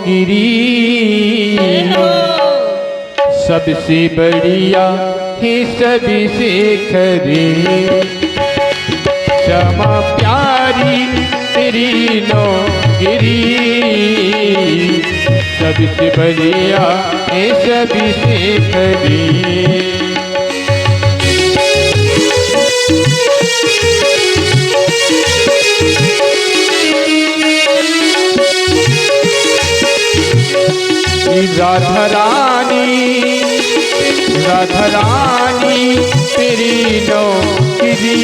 गिरी सबसे बढ़िया है सबसे खरी क्षमा प्यारी तेरी नौकरी सबसे बढ़िया है सबसे खरी राधा रानी तेरी नौकरी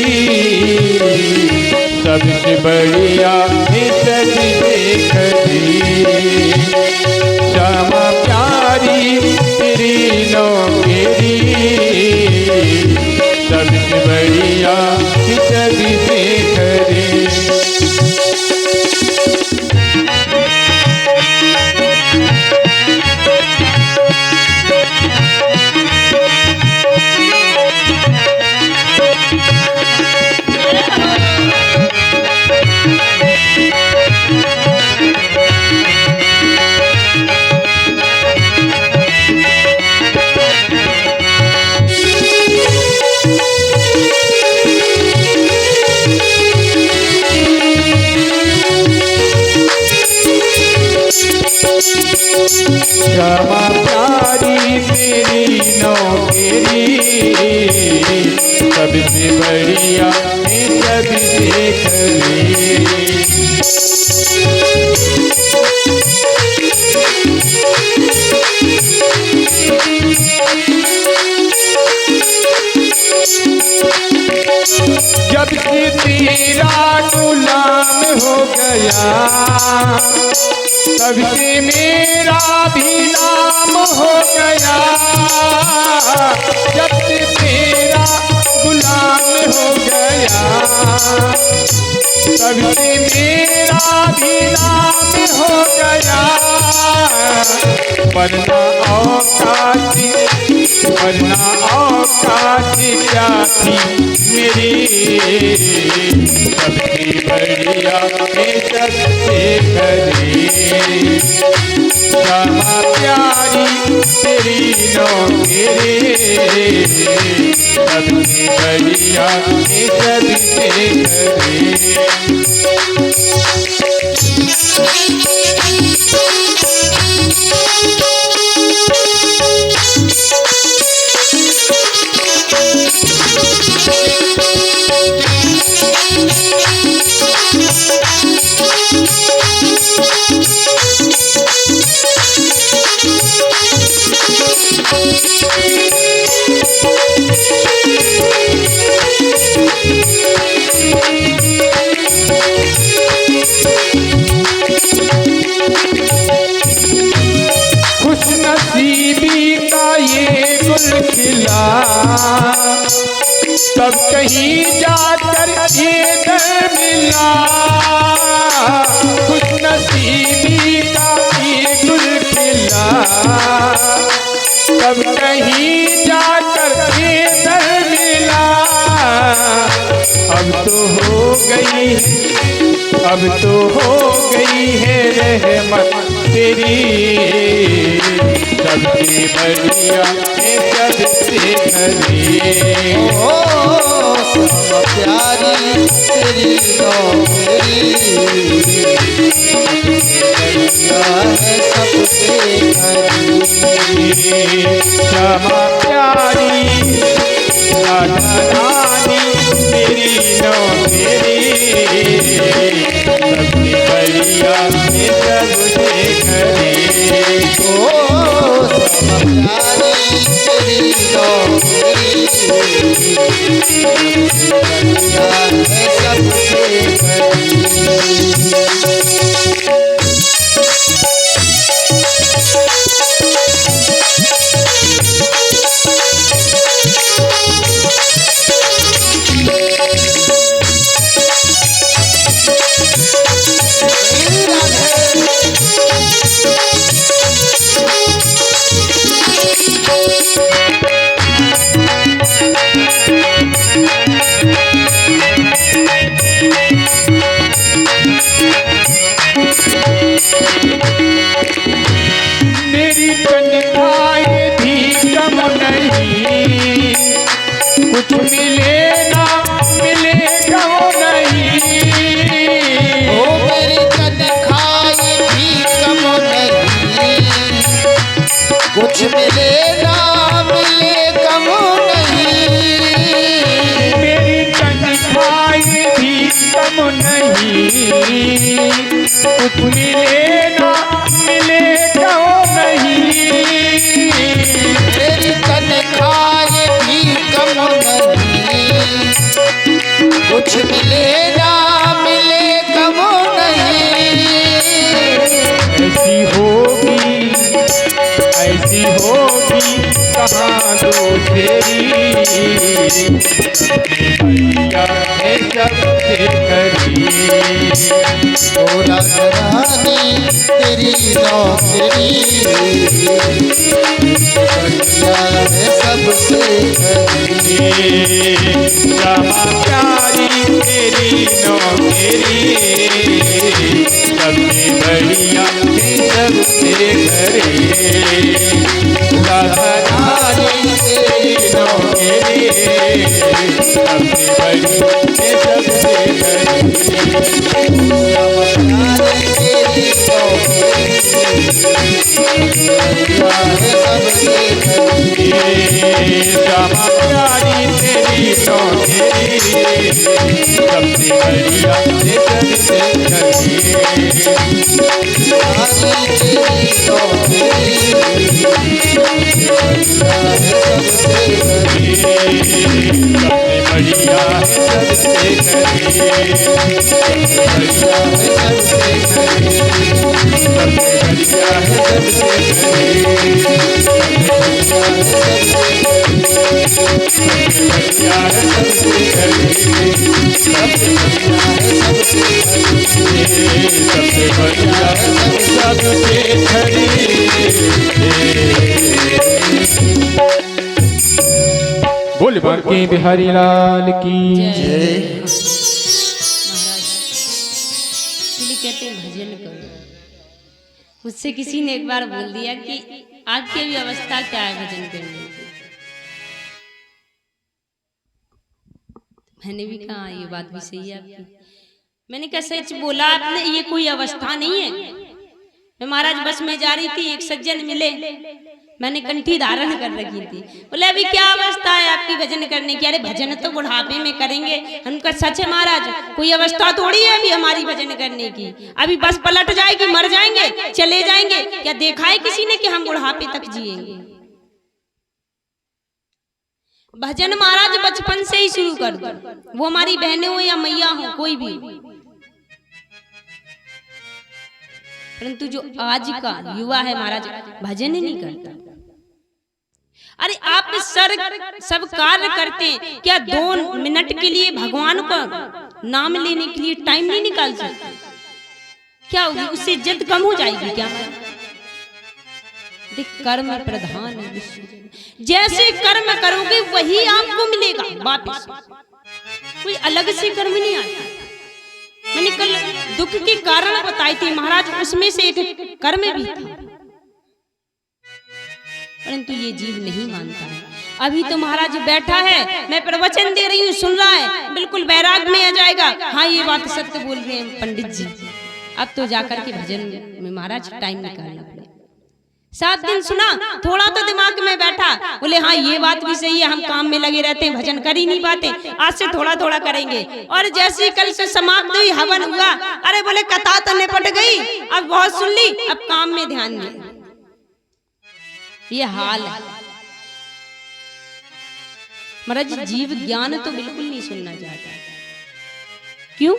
सबसे बढ़िया है सबसे खरी क्षमा प्यारी तेरी नौकरी सबसे बढ़िया है सबसे खरी क्षमा प्यारी तेरी नौकरी सबसे बढ़िया है सबसे खरी जब से तेरा गुलाम हो गया तब से मेरा भी नाम हो गया जब से तेरा गुलाम हो गया तब से मेरा भी नाम हो गया वरना औकात क्या थी मेरी सबसे बढ़िया है सबसे खरी क्षमा प्यारी तेरी नौकरी सबसे बढ़िया है सबसे खरी खिला तब कहीं जाकर ये दर मिला खुश नसीबी का ये गुल खिला तब कहीं जाकर ये दर मिला अब तो हो गई है रहमत तेरी सबसे बढ़िया है सबसे खरी क्षमा प्यारी तेरी नौकरी है सबसे खरी क्षमा प्यारी राधा रानी तेरी नौकरी सबसे बढ़िया है सबसे खरी क्षमा प्यारी तेरी नौकरी है सबसे खरी मिले ना मिले कहो नहीं। ओ मेरी तनख्वाही भी कम नहीं, कुछ मिले ना मिले कम नहीं। मेरी तनख्वाही भी कम नहीं, कुछ मिले ना मिले कहो नहीं। मेरी तनख्वाही भी कम नहीं, कुछ मिले ना मिले कम नहीं। ऐसी होगी कहाँ दो तेरी, भैया है सबसे करी। ओ रानी तेरी नौकरी, बढ़िया है सबसे करी। श्यामा प्यारी तेरी नौकरी, सबसे बढ़िया है सबसे करी। राधा रानी तेरी नौकरी, सबसे बढ़िया है सबसे करी। श्यामा प्यारी तेरी नौकरी, सबसे बढ़िया है सबसे करी। सबसे बढ़िया है सबसे करी। सबसे बढ़िया है सबसे करी। सबसे बढ़िया है सबसे करी। सबसे बढ़िया है सबसे करी। सबसे बढ़िया है सबसे करी। बोल बांके बिहारी लाल की जय। इसलिए कहते हैं भजन करो। मुझसे किसी ने एक बार बोल दिया कि आपकी भी अवस्था क्या है भजन करने की। मैंने भी कहा ये बात भी सही है आपकी। मैंने कहा सच बोला आपने, ये कोई अवस्था नहीं है। मैं महाराज बस में जा रही थी, एक सज्जन मिले, मैंने कंठी धारण कर रखी थी। बोले अभी क्या अवस्था है आपकी भजन करने की? अरे भजन तो बुढ़ापे में करेंगे। उनका सच है महाराज, कोई अवस्था थोड़ी है अभी हमारी भजन करने की। अभी बस पलट जाएगी, मर जाएंगे, चले जाएंगे। क्या देखा है किसी ने कि हम बुढ़ापे तक जिएंगे? भजन महाराज बचपन से ही शुरू कर दो, वो हमारी बहनें हो या मैया हो, कोई भी। परंतु जो आज का युवा है महाराज भजन ही नहीं करता। अरे आप सब कार्य करते हैं, क्या 2 मिनट के लिए भगवान का नाम लेने के लिए टाइम नहीं निकाल सकते? क्या होगी उससे इज्जत कम हो जाएगी क्या? देख कर्म प्रधान है विश्व, जैसे कर्म करोगे वही आपको मिलेगा वापस, कोई अलग से कर्म नहीं आता। मैंने कल दुख के कारण बताए थे महाराज, उसमें से एक कर्म भी था, परंतु ये जीव नहीं मानता है। अभी तो महाराज बैठा है, मैं प्रवचन दे रही हूँ, सुन रहा है, बिल्कुल बैराग में आ जाएगा। हाँ ये बात सत्य बोल रहे हैं पंडित जी। अब तो जाकर के भजन में महाराज टाइम निकालना पड़ेगा। 7 दिन सुना, थोड़ा तो दिमाग में बैठा, बोले हाँ ये बात भी सही है, हम काम में लगे रहते हैं, भजन कर ही नहीं पाते, आज से थोड़ा थोड़ा करेंगे। और जैसे कल से समाप्त हुई, हवन हुआ, अरे बोले कथा तो निपट गई, अब बहुत सुन ली, अब काम में ध्यान दे। ये हाल है महाराज। जीव ज्ञान तो बिल्कुल नहीं सुनना चाहता। क्यों?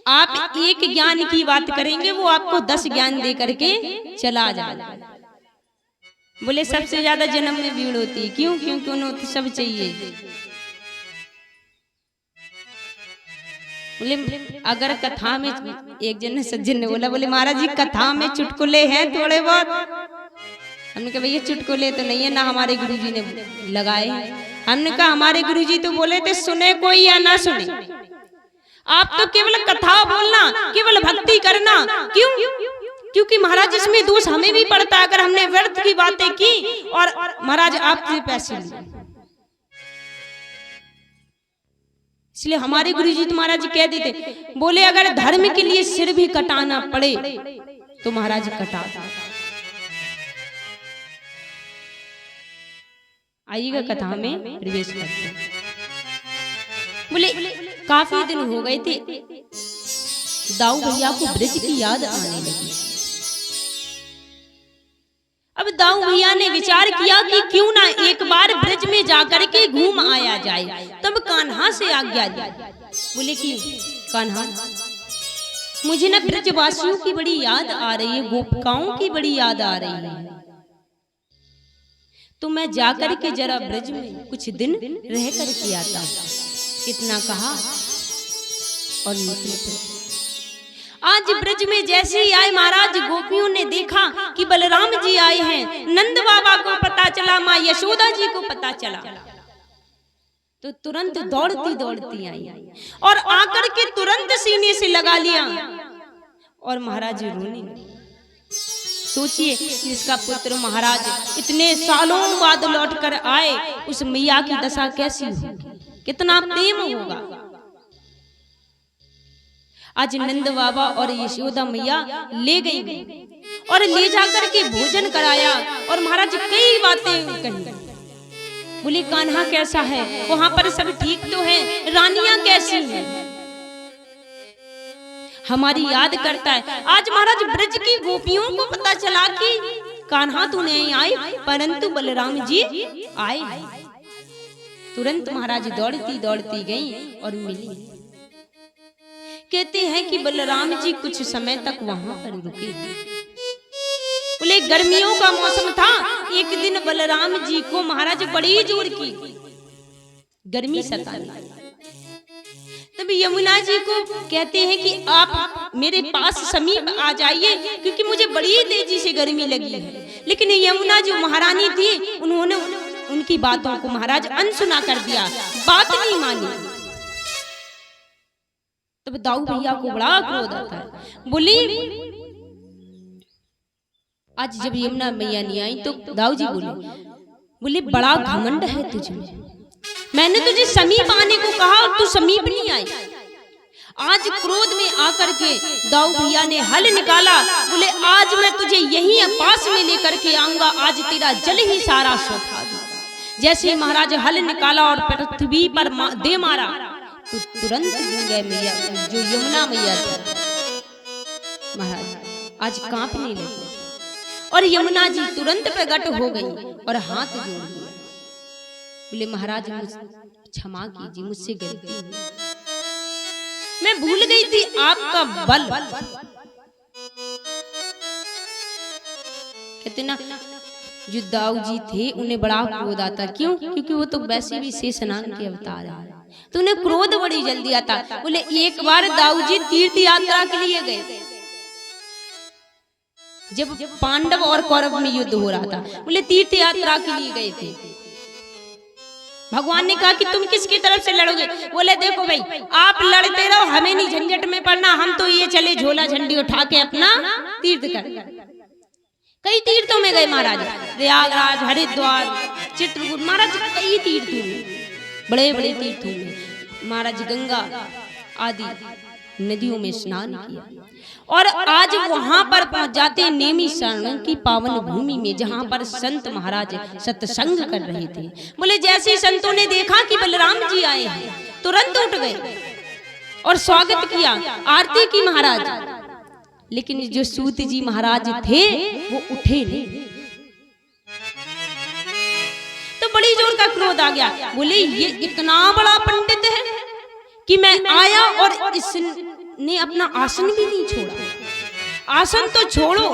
आप एक ज्ञान की बात करेंगे, वो आपको 10 ज्ञान दे करके चला जाएगा। बोले सबसे ज्यादा जन्म में भीड़ होती है, क्यों? क्योंकि उन्हें तो सब चाहिए। बोले अगर कथा में, एक जन सज्जन ने बोला, बोले महाराज जी कथा में चुटकुले हैं थोड़े बहुत। हमने कहा भैया चुटकुले तो नहीं है ना, हमारे गुरुजी ने लगाए। हमने कहा हमारे गुरुजी तो बोले थे सुने कोई या ना सुने, आप तो केवल कथा बोलना, केवल भक्ति करना। क्यों? क्योंकि महाराज इसमें दोष हमें भी पड़ता है, अगर हमने व्यर्थ की बातें की और महाराज आपसे पैसे लिए। इसलिए हमारे गुरुजी तो महाराज कह देते, बोले अगर धर्म के लिए सिर भी कटाना पड़े तो महाराज कटा दो। आइएगा कथा में प्रवेश करते हैं। बोले काफी दिन हो गए थे, दाऊ भैया को ब्रज की याद आने लगी। अब दाऊ भैया ने विचार किया कि क्यों ना एक बार ब्रज में जाकर के घूम आया जाए। तब कान्हा से आज्ञा दी। बोले कि कान्हा, मुझे ना ब्रजवासियों की बड़ी याद आ रही है, गोपिकाओं की बड़ी याद आ रही है, तो मैं जाकर के जरा ब्रज में कुछ दिन रह कर के आता हूं। इतना कहा और निकले। आज ब्रज में जैसे ही आए महाराज, गोपियों ने देखा कि बलराम जी आए हैं। नंद बाबा को पता चला, माँ यशोदा जी को पता चला, तो तुरंत दौड़ती दौड़ती आई और आकर के तुरंत सीने से लगा लिया और महाराज रोने लगे। सोचिए, जिसका पुत्र महाराज इतने सालों बाद लौट कर आए, उस मैया की दशा कैसी होगी, कितना प्रेम होगा। आज नंद बाबा और यशोदा मैया ले गई और ले जाकर के भोजन कराया और महाराज कई बातें कही। बोले कान्हा कैसा है, वहां पर सब ठीक तो है, रानियां कैसी हैं, हमारी याद करता है। आज महाराज ब्रज की गोपियों को पता चला कि कान्हा तो नहीं आए, परंतु बलराम जी आए। तुरंत महाराज दौड़ती दौड़ती गई और मिली। कहते हैं कि बलराम जी कुछ समय तक वहां पर रुके। बोले गर्मियों का मौसम था। एक दिन बलराम जी को महाराज बड़ी जोर की गर्मी सताई। तब यमुना जी को कहते हैं कि आप मेरे पास समीप आ जाइए, क्योंकि मुझे बड़ी तेजी से गर्मी लगी है। लेकिन यमुना जो महारानी थी, उन्होंने उनकी बातों को महाराज अनसुना कर दिया, बात नहीं मानी। तब दाऊ भैया को बड़ा क्रोध आता है। बोली आज जब यमुना मैया नहीं आई तो दाऊ जी बोले बड़ा घमंड है तुझे, मैंने तुझे समीप आने को कहा और तू समीप नहीं आई। आज क्रोध में आकर के दाऊ भैया ने हल निकाला। बोले आज मैं तुझे यहीं पास में लेकर के आऊंगा, आज तेरा जल ही सारा सोखा दूंगा। जैसे ही महाराज हल निकाला और पृथ्वी पर दे मारा, तो तुरंत गंगा मैया जो यमुना मैया थी महाराज आज कांपने लगी और यमुना जी तुरंत प्रकट हो गई और हाथ जोड़ दिया। बोले महाराज क्षमा कीजिए, मुझसे गलती हुई, मैं भूल गई थी आपका बल। कहते ना जो दाऊ जी थे उन्हें बड़ा क्रोध आता। क्यों? क्योंकि वो तो वैसे भी शेषनाग के अवतार है, तो उन्हें क्रोध बड़ी जल्दी आता। बोले एक बार दाऊ जी तीर्थ यात्रा के लिए गए, जब पांडव और कौरव में युद्ध हो रहा था। बोले तीर्थ यात्रा के लिए गए थे। भगवान ने कहा कि तुम किसकी तरफ से लड़ोगे? बोले देखो भाई, आप लड़ते रहो, हमें नहीं झंझट में पड़ना, हम तो ये चले झोला झंडी उठा के अपना तीर्थ कर। कई तीर्थों में गए महाराज, प्रयागराज, हरिद्वार, चित्रकूट, महाराज कई तीर्थों में, बड़े बड़े तीर्थों में महाराज गंगा आदि नदियों में स्नान किया। और आज वहां पर पहुंच जाते नेमी शरण की पावन भूमि में, जहां पर संत महाराज सत्संग कर रहे थे। बोले जैसे संतों ने देखा कि बलराम जी आए हैं, तुरंत उठ गए और स्वागत किया, आरती की महाराज। लेकिन जो सूत जी महाराज थे वो उठे नहीं, तो बड़ी जोर का क्रोध आ गया। बोले ये इतना बड़ा पंडित है कि मैं आया और इसने अपना आसन भी नहीं छोड़ा। आसन तो छोड़ो,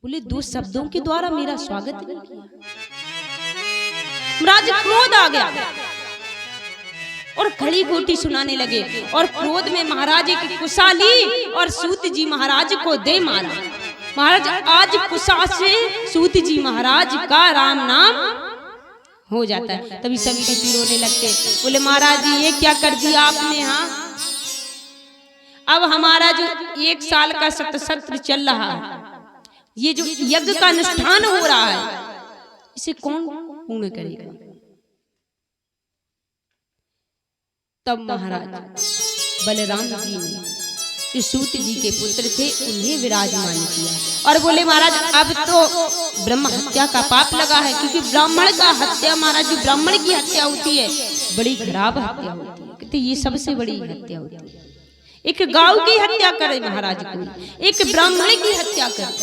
बोले दो शब्दों के द्वारा मेरा स्वागत नहीं किया। महाराज क्रोध आ गया और खड़ी गोटी सुनाने लगे और क्रोध में महाराज की कुशा ली और सूत जी महाराज को दे मारा। महाराज आज कुशा से सूत जी महाराज का राम नाम हो जाता है। तभी सभी ऋषि रोने लगते। बोले महाराज जी ये क्या कर दिया आपने? हाँ, अब हमारा जो 1 साल का सत्र चल रहा है, ये जो यज्ञ का अनुष्ठान हो रहा है, इसे कौन पूर्ण करेगा? तब महाराज बलराम जी ने जो सूत जी के पुत्र थे उन्हें विराजमान किया और बोले महाराज अब तो ब्रह्म हत्या का पाप लगा है, क्योंकि ब्राह्मण का हत्या महाराज जो ब्राह्मण की हत्या होती है बड़ी खराब हत्या होती है, कहते ये सबसे बड़ी हत्या होती है। एक गांव की हत्या करे महाराज कोई, एक ब्राह्मण की हत्या करे,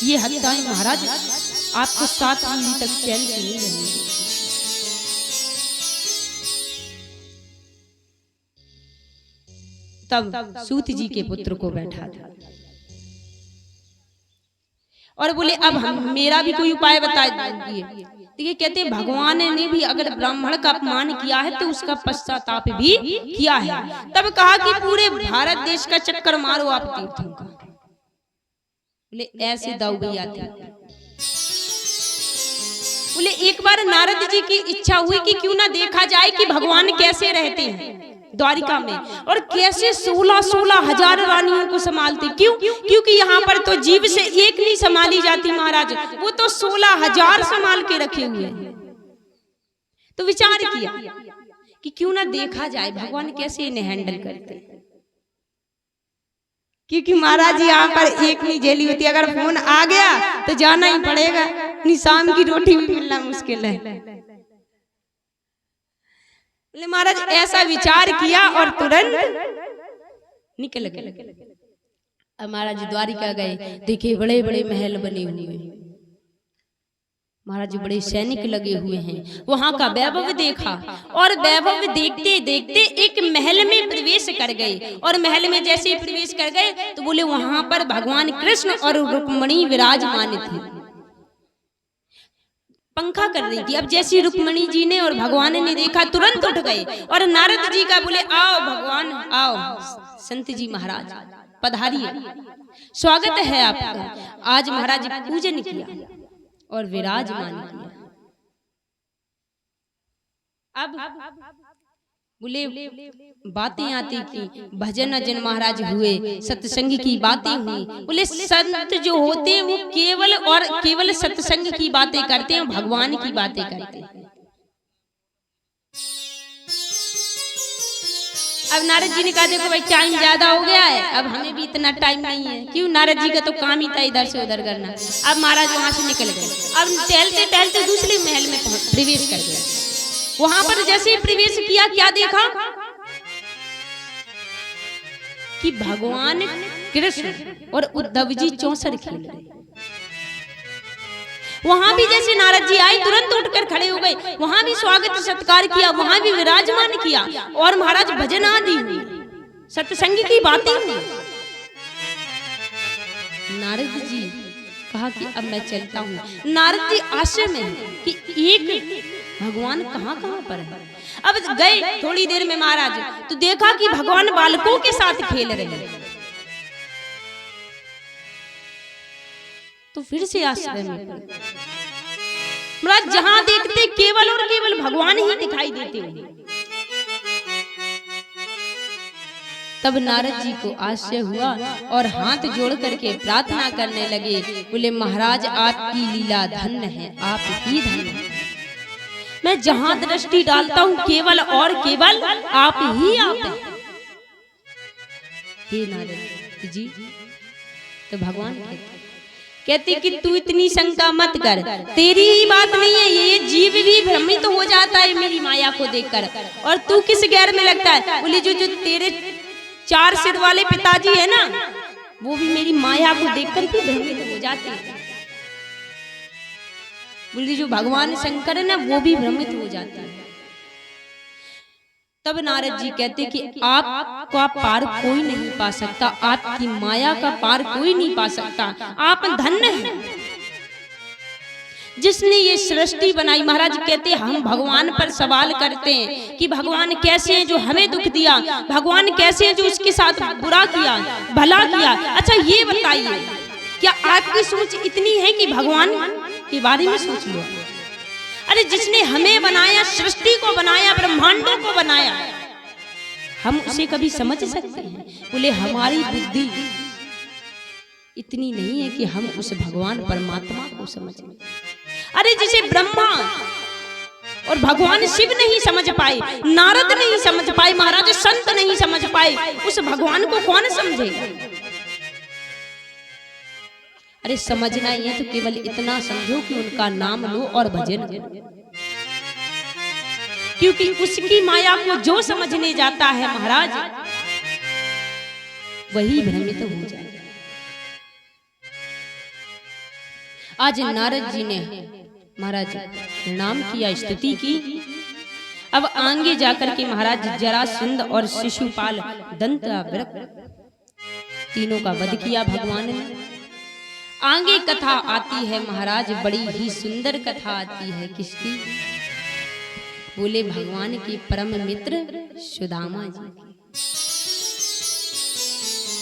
ये हत्याएं महाराज आपको 7 पीढ़ी तक चैन से नहीं रहेंगी। तब सूत जी के पुत्र को बैठा था और बोले अब हम मेरा भी कोई उपाय बता दीजिए। तो ये कहते भगवान ने भी अगर ब्राह्मण का अपमान किया है तो उसका पश्चाताप भी किया है। तब कहा कि पूरे भारत देश का चक्कर मारो आप तीर्थों का। बोले ऐसे दाऊ भैया थे। बोले एक बार नारद जी की इच्छा हुई कि क्यों ना देखा जाए कि भगवान कैसे रहते हैं द्वारिका में और कैसे 16 हजार रानियों को संभालते। क्यों? क्योंकि यहाँ पर तो जीव से एक नहीं संभाली जाती महाराज, वो तो 16,000 संभाल के रखे हुए हैं। तो विचार किया कि क्यों ना देखा जाए भगवान कैसे इन्हें हैंडल करते, क्योंकि महाराज यहाँ पर एक नहीं झेली होती, अगर फोन आ गया तो जाना ही पड़ेगा, नहीं शाम की रोटी भी मिलना मुश्किल है। महाराज ऐसा विचार किया और तुरंत निकल गए। अब महाराज द्वारिका गए, देखे बड़े बड़े महल बने हुए हैं, महाराज बड़े सैनिक लगे हुए हैं, वहां का वैभव देखा और वैभव देखते देखते एक महल में प्रवेश कर गए। और महल में जैसे ही प्रवेश कर गए तो बोले वहां पर भगवान कृष्ण और रुक्मिणी विराजमान थे, पंखा कर रही थी। अब जैसी रुक्मिणी जी ने और भगवान ने देखा तुरंत उठ गए और नारद जी का बोले आओ भगवान आओ, संत जी महाराज पधारिए, स्वागत है आपका। आज महाराज पूजन किया और विराजमान किया। अब बोले बातें आती की भजन अजन महाराज हुए, सत्संग की बातें हुई। बोले संत जो होते हैं वो केवल और केवल सत्संग की बातें करते हैं, भगवान की बातें करते हैं। अब नारद जी ने कहा देखो भाई टाइम ज्यादा हो गया है, अब हमें भी इतना टाइम नहीं है। क्यों? नारद जी का तो काम ही था इधर से उधर करना। अब महाराज वहां से निकल गए। अब टहलते टहलते दूसरे महल में प्रवेश कर गए। वहां पर जैसे ही प्रवेश किया क्या देखा कि भगवान कृष्ण और उद्धव जी चौसर खेल रहे। वहां भी जैसे नारद जी आए तुरंत उठकर खड़े हो गए, वहां भी स्वागत सत्कार किया, वहां भी विराजमान किया और महाराज भजन आदि हुई, सत्संग की बातें हुई। नारद जी कहा कि अब मैं चलता हूँ। नारद जी आश्चर्य में कि एक भगवान कहाँ कहाँ पर है। अब गए थोड़ी देर में महाराज तो देखा कि भगवान बालकों के साथ खेल रहे हैं। तो फिर से आश्चर्य में महाराज जहां देखते केवल और केवल भगवान ही दिखाई देते हैं। तब नारद जी को आश्चर्य हुआ और हाथ जोड़ करके प्रार्थना करने लगे। बोले महाराज आपकी लीला धन्य है, आप ही धन्य है। मैं जहां दृष्टि डालता हूं केवल और केवल आप ही आप हैं। हे नारद जी, तो भगवान कहते कि तू इतनी शंका मत कर, तेरी ही बात नहीं है, ये जीव भी भ्रमित तो हो जाता है मेरी माया को देखकर। और तू किस गैर में लगता है? बोले जो तेरे 4 सिर वाले पिताजी है ना, वो भी मेरी माया को देखकर भी भ्रमित हो जाते हैं। बोले जो भगवान शंकर है ना, वो भी भ्रमित हो जाते हैं। तब नारद जी कहते कि आपका पार कोई नहीं पा सकता, आपकी माया का पार कोई नहीं पा सकता, आप धन्य हैं जिसने ये सृष्टि बनाई। महाराज कहते हम भगवान पर सवाल करते हैं कि भगवान कैसे हैं जो हमें दुख दिया, भगवान कैसे हैं जो उसके साथ बुरा किया भला किया। अच्छा ये बताइए क्या आपकी सोच इतनी है कि भगवान के बारे में सोच लो? अरे जिसने हमें बनाया, सृष्टि को बनाया, ब्रह्मांडों को बनाया, हम उसे कभी समझ सकते हैं? बोले हमारी बुद्धि इतनी नहीं है कि हम उस भगवान परमात्मा को समझ लें। अरे जिसे ब्रह्मा और भगवान शिव नहीं समझ पाए, नारद नहीं समझ पाए, महाराज संत नहीं समझ पाए, उस भगवान को कौन समझेगा? अरे समझना ही है तो केवल इतना समझो कि उनका नाम लो और भजन करो, क्योंकि उसकी माया को जो समझने जाता है महाराज वही भ्रमित हो जाए। आज नारद जी ने महाराज प्रणाम किया, स्तुति की। अब आगे जाकर के महाराज जरासंध और शिशुपाल दंतवक्र तीनों का वध किया भगवान ने। आगे कथा आती है महाराज, बड़ी ही सुंदर कथा आती है। किसकी? बोले भगवान के परम मित्र सुदामा जी की।